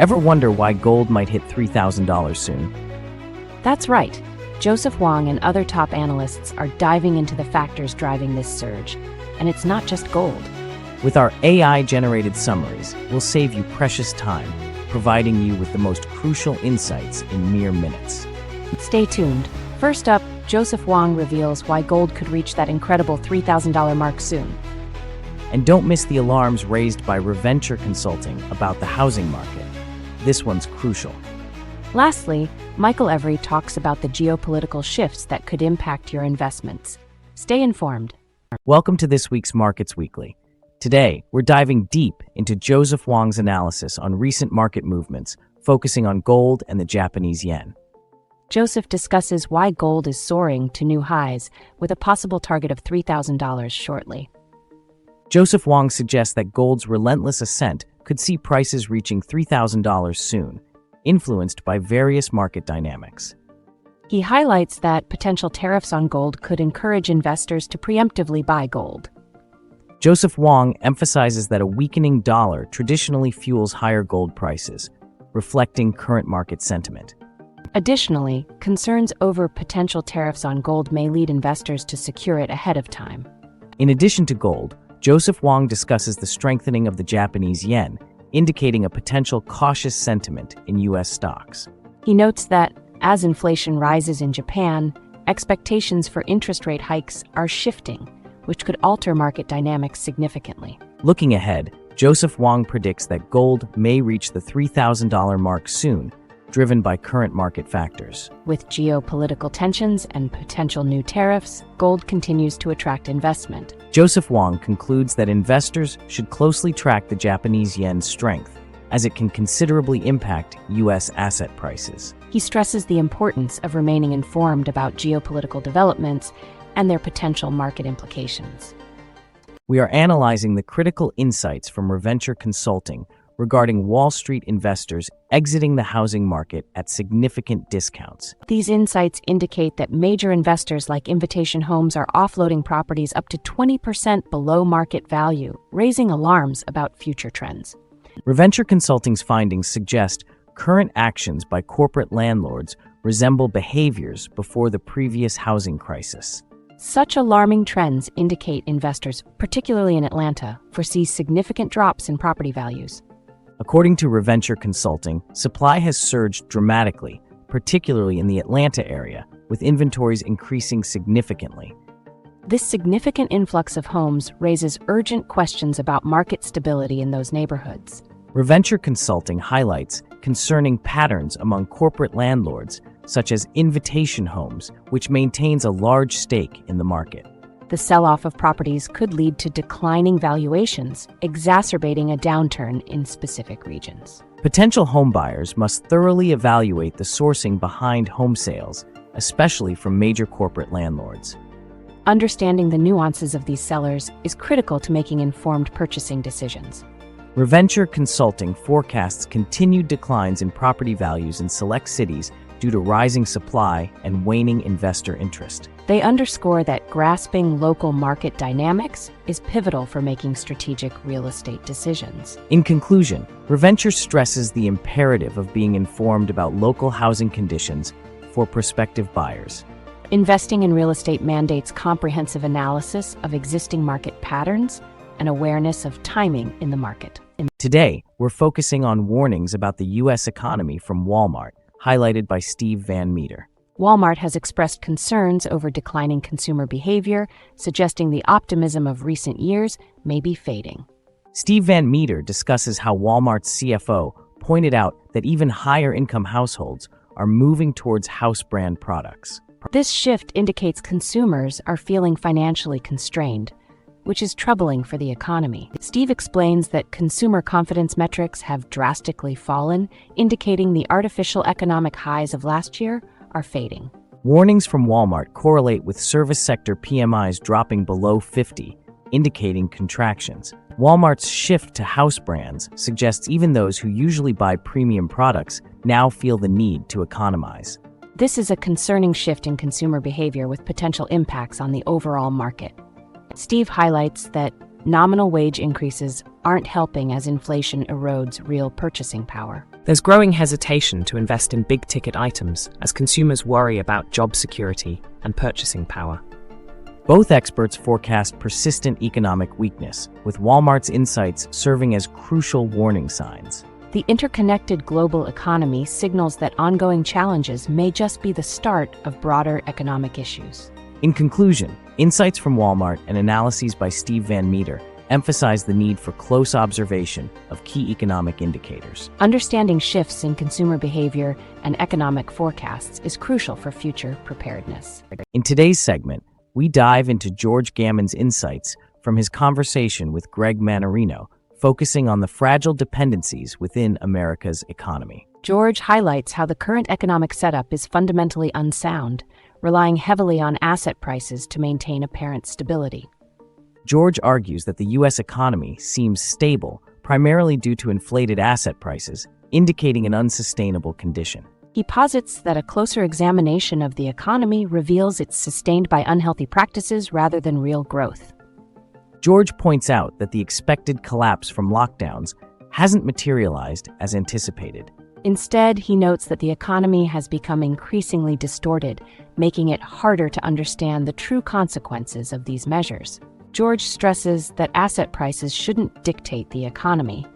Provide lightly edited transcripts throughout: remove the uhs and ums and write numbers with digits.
Ever wonder why gold might hit $3,000 soon? That's right. Joseph Wang and other top analysts are diving into the factors driving this surge. And it's not just gold. With our AI-generated summaries, we'll save you precious time, providing you with the most crucial insights in mere minutes. Stay tuned. First up, Joseph Wang reveals why gold could reach that incredible $3,000 mark soon. And don't miss the alarms raised by Reventure Consulting about the housing market. This one's crucial. Lastly, Michael Every talks about the geopolitical shifts that could impact your investments. Stay informed. Welcome to this week's Markets Weekly. Today, we're diving deep into Joseph Wang's analysis on recent market movements, focusing on gold and the Japanese yen. Joseph discusses why gold is soaring to new highs, with a possible target of $3,000 shortly. Joseph Wang suggests that gold's relentless ascent could see prices reaching $3,000 soon, influenced by various market dynamics. He highlights that potential tariffs on gold could encourage investors to preemptively buy gold. Joseph Wang emphasizes that a weakening dollar traditionally fuels higher gold prices, reflecting current market sentiment. Additionally, concerns over potential tariffs on gold may lead investors to secure it ahead of time. In addition to gold, Joseph Wang discusses the strengthening of the Japanese yen, indicating a potential cautious sentiment in U.S. stocks. He notes that, as inflation rises in Japan, expectations for interest rate hikes are shifting, which could alter market dynamics significantly. Looking ahead, Joseph Wang predicts that gold may reach the $3,000 mark soon, driven by current market factors. With geopolitical tensions and potential new tariffs, gold continues to attract investment. Joseph Wang concludes that investors should closely track the Japanese yen's strength, as it can considerably impact U.S. asset prices. He stresses the importance of remaining informed about geopolitical developments and their potential market implications. We are analyzing the critical insights from Reventure Consulting regarding Wall Street investors exiting the housing market at significant discounts. These insights indicate that major investors like Invitation Homes are offloading properties up to 20% below market value, raising alarms about future trends. Reventure Consulting's findings suggest current actions by corporate landlords resemble behaviors before the previous housing crisis. Such alarming trends indicate investors, particularly in Atlanta, foresee significant drops in property values. According to Reventure Consulting, supply has surged dramatically, particularly in the Atlanta area, with inventories increasing significantly. This significant influx of homes raises urgent questions about market stability in those neighborhoods. Reventure Consulting highlights concerning patterns among corporate landlords, such as Invitation Homes, which maintains a large stake in the market. The sell-off of properties could lead to declining valuations, exacerbating a downturn in specific regions. Potential homebuyers must thoroughly evaluate the sourcing behind home sales, especially from major corporate landlords. Understanding the nuances of these sellers is critical to making informed purchasing decisions. Reventure Consulting forecasts continued declines in property values in select cities due to rising supply and waning investor interest. They underscore that grasping local market dynamics is pivotal for making strategic real estate decisions. In conclusion, Reventure stresses the imperative of being informed about local housing conditions for prospective buyers. Investing in real estate mandates comprehensive analysis of existing market patterns and awareness of timing in the market. Today, we're focusing on warnings about the U.S. economy from Walmart, highlighted by Steve Van Meter. Walmart has expressed concerns over declining consumer behavior, suggesting the optimism of recent years may be fading. Steve Van Meter discusses how Walmart's CFO pointed out that even higher-income households are moving towards house brand products. This shift indicates consumers are feeling financially constrained, which is troubling for the economy. Steve explains that consumer confidence metrics have drastically fallen, indicating the artificial economic highs of last year are fading. Warnings from Walmart correlate with service sector PMIs dropping below 50, indicating contractions. Walmart's shift to house brands suggests even those who usually buy premium products now feel the need to economize. This is a concerning shift in consumer behavior with potential impacts on the overall market. Steve highlights that nominal wage increases aren't helping as inflation erodes real purchasing power. There's growing hesitation to invest in big-ticket items as consumers worry about job security and purchasing power. Both experts forecast persistent economic weakness, with Walmart's insights serving as crucial warning signs. The interconnected global economy signals that ongoing challenges may just be the start of broader economic issues. In conclusion, insights from Walmart and analyses by Steve Van Meter emphasize the need for close observation of key economic indicators. Understanding shifts in consumer behavior and economic forecasts is crucial for future preparedness. In today's segment, we dive into George Gammon's insights from his conversation with Greg Mannarino, focusing on the fragile dependencies within America's economy. George highlights how the current economic setup is fundamentally unsound, relying heavily on asset prices to maintain apparent stability. George argues that the U.S. economy seems stable, primarily due to inflated asset prices, indicating an unsustainable condition. He posits that a closer examination of the economy reveals it's sustained by unhealthy practices rather than real growth. George points out that the expected collapse from lockdowns hasn't materialized as anticipated. Instead, he notes that the economy has become increasingly distorted, making it harder to understand the true consequences of these measures. George stresses that asset prices shouldn't dictate the economy.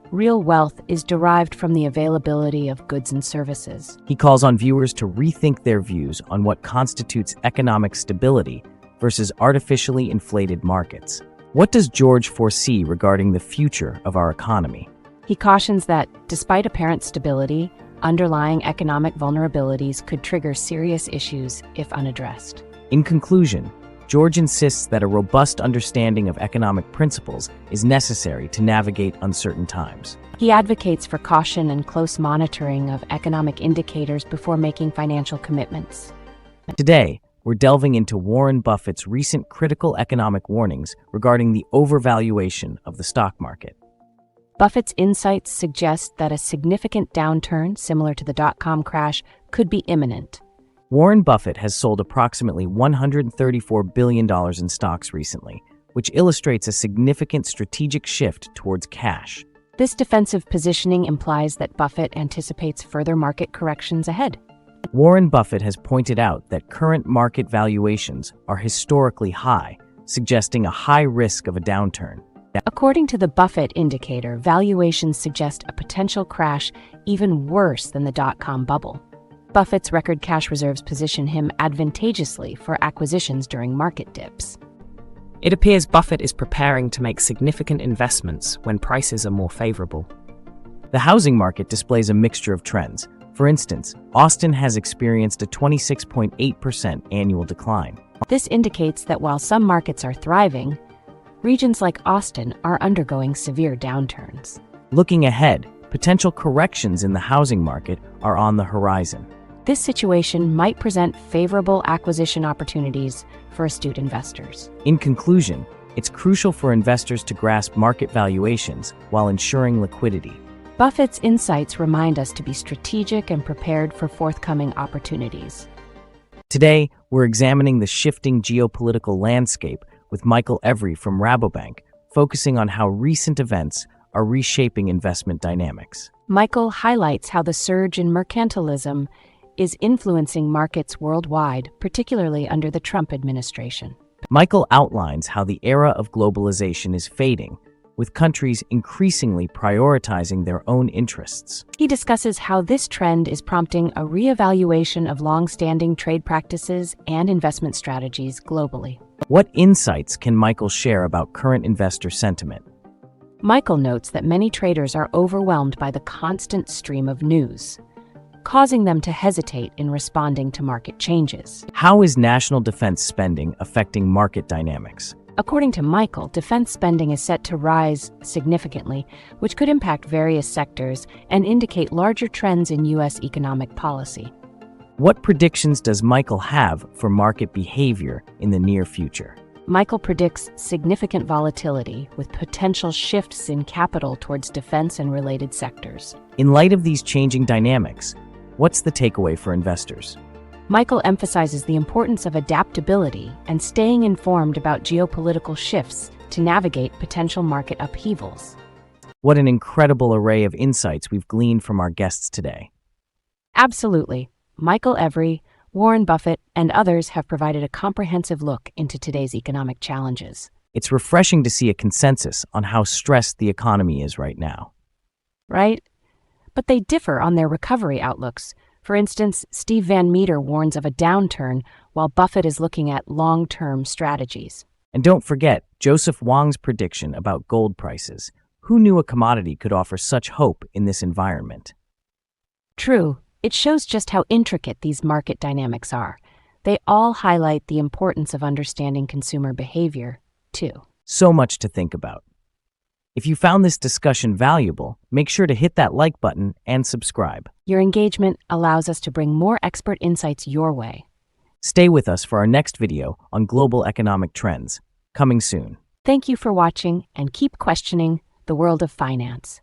Real wealth is derived from the availability of goods and services. He calls on viewers to rethink their views on what constitutes economic stability versus artificially inflated markets. What does George foresee regarding the future of our economy? He cautions that, despite apparent stability, underlying economic vulnerabilities could trigger serious issues if unaddressed. In conclusion, George insists that a robust understanding of economic principles is necessary to navigate uncertain times. He advocates for caution and close monitoring of economic indicators before making financial commitments. Today, we're delving into Warren Buffett's recent critical economic warnings regarding the overvaluation of the stock market. Buffett's insights suggest that a significant downturn, similar to the dot-com crash, could be imminent. Warren Buffett has sold approximately $134 billion in stocks recently, which illustrates a significant strategic shift towards cash. This defensive positioning implies that Buffett anticipates further market corrections ahead. Warren Buffett has pointed out that current market valuations are historically high, suggesting a high risk of a downturn. According to the Buffett indicator, valuations suggest a potential crash even worse than the dot-com bubble. Buffett's record cash reserves position him advantageously for acquisitions during market dips. It appears Buffett is preparing to make significant investments when prices are more favorable. The housing market displays a mixture of trends. For instance, Austin has experienced a 26.8% annual decline. This indicates that while some markets are thriving, regions like Austin are undergoing severe downturns. Looking ahead, potential corrections in the housing market are on the horizon. This situation might present favorable acquisition opportunities for astute investors. In conclusion, it's crucial for investors to grasp market valuations while ensuring liquidity. Buffett's insights remind us to be strategic and prepared for forthcoming opportunities. Today, we're examining the shifting geopolitical landscape with Michael Every from Rabobank, focusing on how recent events are reshaping investment dynamics. Michael highlights how the surge in mercantilism is influencing markets worldwide, particularly under the Trump administration. Michael outlines how the era of globalization is fading, with countries increasingly prioritizing their own interests. He discusses how this trend is prompting a reevaluation of long-standing trade practices and investment strategies globally. What insights can Michael share about current investor sentiment? Michael notes that many traders are overwhelmed by the constant stream of news, causing them to hesitate in responding to market changes. How is national defense spending affecting market dynamics? According to Michael, defense spending is set to rise significantly, which could impact various sectors and indicate larger trends in U.S. economic policy. What predictions does Michael have for market behavior in the near future? Michael predicts significant volatility with potential shifts in capital towards defense and related sectors. In light of these changing dynamics, what's the takeaway for investors? Michael emphasizes the importance of adaptability and staying informed about geopolitical shifts to navigate potential market upheavals. What an incredible array of insights we've gleaned from our guests today. Absolutely. Michael Every, Warren Buffett, and others have provided a comprehensive look into today's economic challenges. It's refreshing to see a consensus on how stressed the economy is right now. Right? But they differ on their recovery outlooks. For instance, Steve Van Meter warns of a downturn, while Buffett is looking at long-term strategies. And don't forget Joseph Wang's prediction about gold prices. Who knew a commodity could offer such hope in this environment? True, it shows just how intricate these market dynamics are. They all highlight the importance of understanding consumer behavior, too. So much to think about. If you found this discussion valuable, make sure to hit that like button and subscribe. Your engagement allows us to bring more expert insights your way. Stay with us for our next video on global economic trends, coming soon. Thank you for watching, and keep questioning the world of finance.